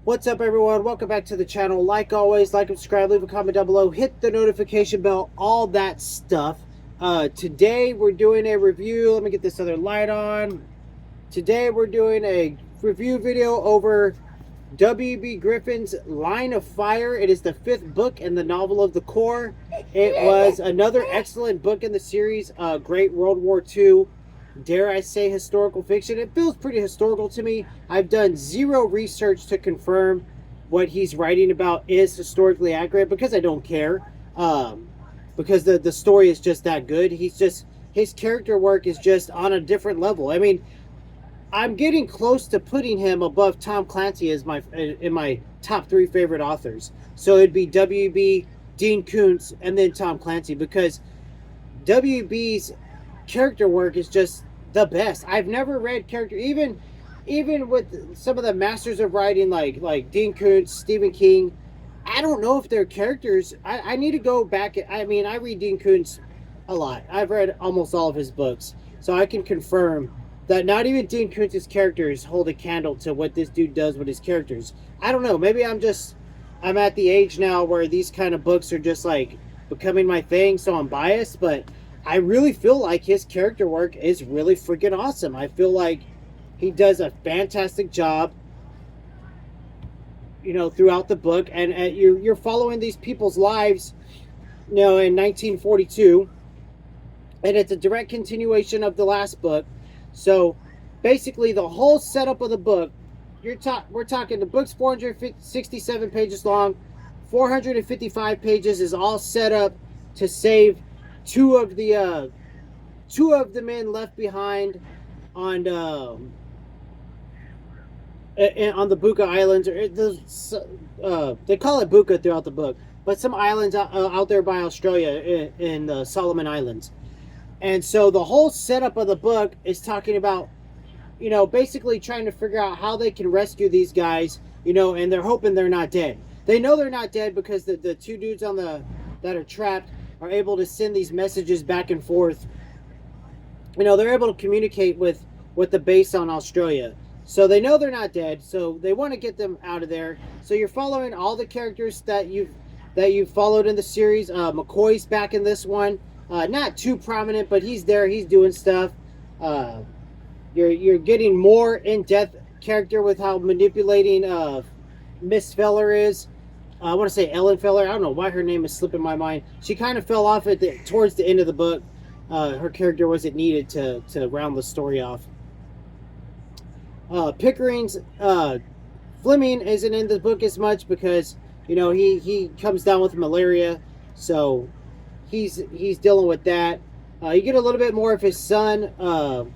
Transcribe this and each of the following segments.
What's up, everyone? Welcome back to the channel. Like always, like and subscribe, leave a comment down below, hit the notification bell, all that stuff. Today we're doing a review. Let me get this other light on. Today we're doing a review video over W.E.B. Griffin's Line of Fire. It is the 5th book in the novel of the Corps. It was another excellent book in the series. Great World War II, dare I say, historical fiction. It feels pretty historical to me. I've done zero research to confirm what he's writing about is historically accurate because I don't care. Because the story is just that good. His character work is just on a different level. I mean, I'm getting close to putting him above Tom Clancy as in my top 3 favorite authors. So it'd be W.E.B., Dean Koontz, and then Tom Clancy, because W.E.B's character work is just the best. I've never read character, even with some of the masters of writing like Dean Koontz, Stephen King. I don't know if their characters. I need to go back. I mean, I read Dean Koontz a lot. I've read almost all of his books, so I can confirm that not even Dean Koontz's characters hold a candle to what this dude does with his characters. I don't know. Maybe I'm at the age now where these kind of books are just like becoming my thing, so I'm biased, but I really feel like his character work is really freaking awesome. I feel like he does a fantastic job, throughout the book, and you're following these people's lives, in 1942, and it's a direct continuation of the last book. So basically the whole setup of the book, we're talking, the book's 467 pages long. 455 pages is all set up to save two of the men left behind on the Buka Islands. They call it Buka throughout the book, but some islands out there by Australia in the Solomon Islands. And so the whole setup of the book is talking about, basically trying to figure out how they can rescue these guys, and they're hoping they're not dead. They know they're not dead because the 2 dudes that are trapped are able to send these messages back and forth. They're able to communicate with the base on Australia. So they know they're not dead, so they want to get them out of there. So you're following all the characters that you've followed in the series. McCoy's back in this one. Not too prominent, but he's there. He's doing stuff. You're getting more in-depth character with how manipulating Miss Feller is. I want to say Ellen Feller. I don't know why her name is slipping my mind. She kind of fell off towards the end of the book. Her character wasn't needed to round the story off. Pickering's Fleming isn't in the book as much because he comes down with malaria, so he's dealing with that. You get a little bit more of his son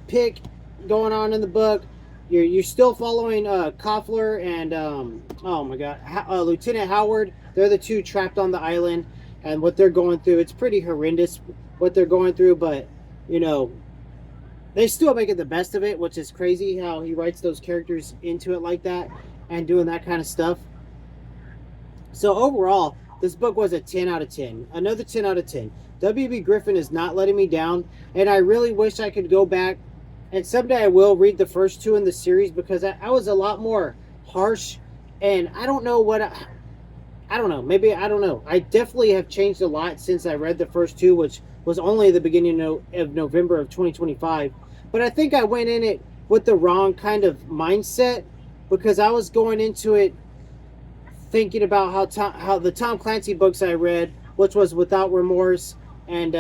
Pick going on in the book. You're still following Koffler and oh my god, Lieutenant Howard. They're the 2 trapped on the island, and what they're going through, it's pretty horrendous what they're going through, but they still make it the best of it, which is crazy how he writes those characters into it like that and doing that kind of stuff. So overall, this book was a 10 out of 10. Another 10 out of 10. W.E.B. Griffin is not letting me down, and I really wish I could go back, and someday I will read the first 2 in the series, because I was a lot more harsh, and I don't know what I don't know. Maybe, I don't know. I definitely have changed a lot since I read the first 2, which was only the beginning of November of 2025. But I think I went in it with the wrong kind of mindset, because I was going into it thinking about how the Tom Clancy books I read, which was Without Remorse and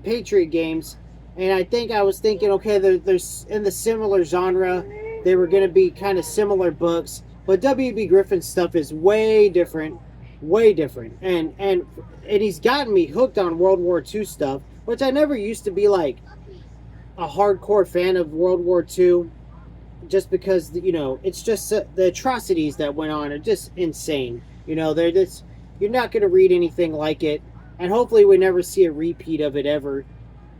Patriot Games, and I think I was thinking, okay, there's in the similar genre, they were going to be kind of similar books, but W.E.B. Griffin's stuff is way different, and he's gotten me hooked on World War II stuff, which I never used to be like a hardcore fan of World War II, just because it's just the atrocities that went on are just insane. They're just, you're not going to read anything like it, and hopefully we never see a repeat of it ever,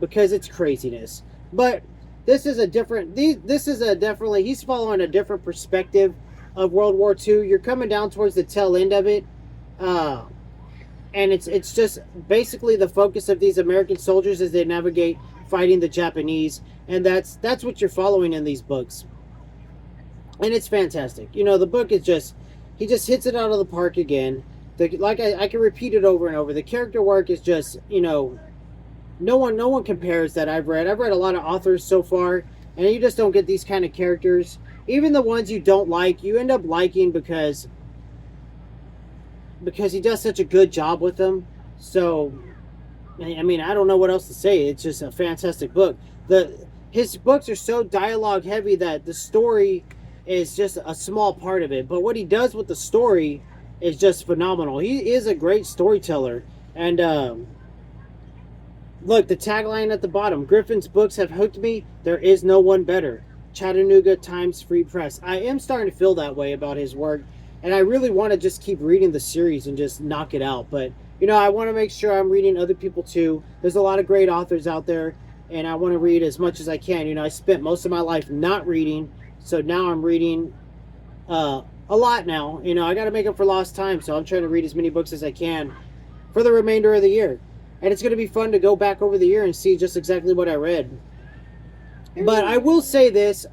because it's craziness. But this is definitely, he's following a different perspective of World War II. You're coming down towards the tail end of it, and it's just basically the focus of these American soldiers as they navigate fighting the Japanese, and that's what you're following in these books. And it's fantastic. The book is just, he just hits it out of the park again. I can repeat it over and over. The character work is just, no one compares that I've read. I've read a lot of authors so far, and you just don't get these kind of characters. Even the ones you don't like, you end up liking because he does such a good job with them. So, I mean, I don't know what else to say. It's just a fantastic book. His books are so dialogue heavy that the story is just a small part of it. But what he does with the story is just phenomenal. He is a great storyteller. And look, the tagline at the bottom: Griffin's books have hooked me. There is no one better. Chattanooga Times Free Press. I am starting to feel that way about his work, and I really want to just keep reading the series and just knock it out. But I want to make sure I'm reading other people too. There's a lot of great authors out there, and I want to read as much as I can. I spent most of my life not reading, so now I'm reading a lot now. I got to make up for lost time, so I'm trying to read as many books as I can for the remainder of the year. And it's going to be fun to go back over the year and see just exactly what I read. But I will say this,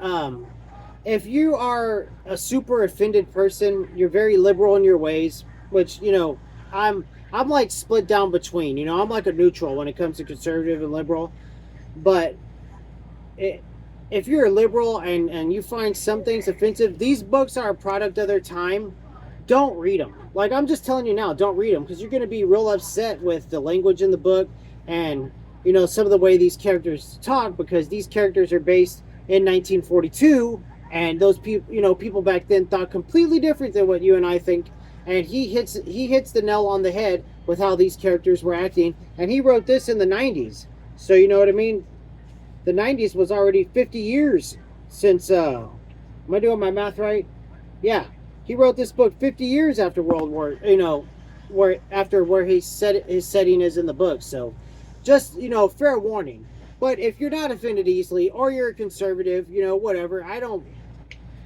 if you are a super offended person, you're very liberal in your ways, which, I'm like split down between. I'm like a neutral when it comes to conservative and liberal. But if you're a liberal and you find some things offensive, these books are a product of their time. Don't read them. Like, I'm just telling you now, don't read them, because you're going to be real upset with the language in the book and, some of the way these characters talk, because these characters are based in 1942, and those people, people back then thought completely different than what you and I think. And he hits the nail on the head with how these characters were acting. And he wrote this in the 90s. So, you know what I mean? The 90s was already 50 years since, am I doing my math right? Yeah. He wrote this book 50 years after World War, where his setting is in the book. So, just, fair warning. But if you're not offended easily, or you're a conservative, whatever,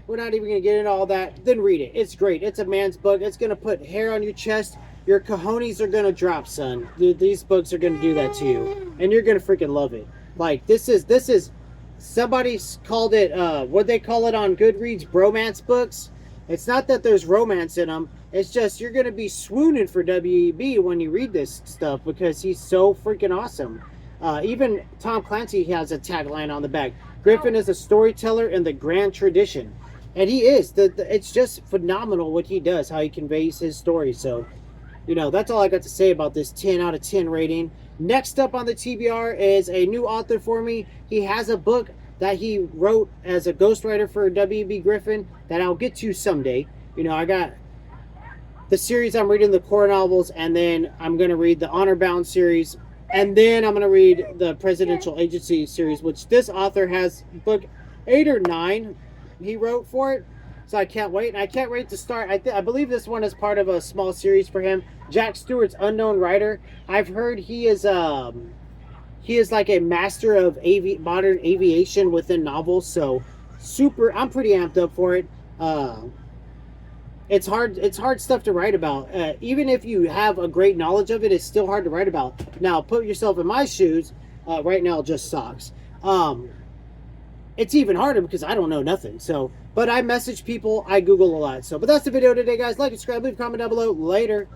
we're not even going to get into all that, then read it. It's great. It's a man's book. It's going to put hair on your chest. Your cojones are going to drop, son. These books are going to do that to you. And you're going to freaking love it. Like, this is, somebody's called it, what'd they call it on Goodreads? Bromance books. It's not that there's romance in them. It's just you're going to be swooning for W.E.B. when you read this stuff, because he's so freaking awesome. Even Tom Clancy has a tagline on the back: Griffin is a storyteller in the grand tradition. And he is. It's just phenomenal what he does, how he conveys his story. So, that's all I got to say about this 10 out of 10 rating. Next up on the TBR is a new author for me. He has a book that he wrote as a ghostwriter for W.E.B. Griffin that I'll get to someday. I got the series I'm reading, the core novels, and then I'm going to read the Honor Bound series, and then I'm going to read the Presidential Agency series, which this author has book 8 or 9 he wrote for it. So I can't wait, and I can't wait to start. I believe this one is part of a small series for him. Jack Stewart's Unknown Writer. I've heard he is like a master of modern aviation within novels. So I'm pretty amped up for it. It's hard stuff to write about. Even if you have a great knowledge of it, it's still hard to write about. Now, put yourself in my shoes. Right now, it just sucks. It's even harder because I don't know nothing. So, but I message people, I Google a lot. So, but that's the video today, guys. Like, subscribe, leave a comment down below. Later.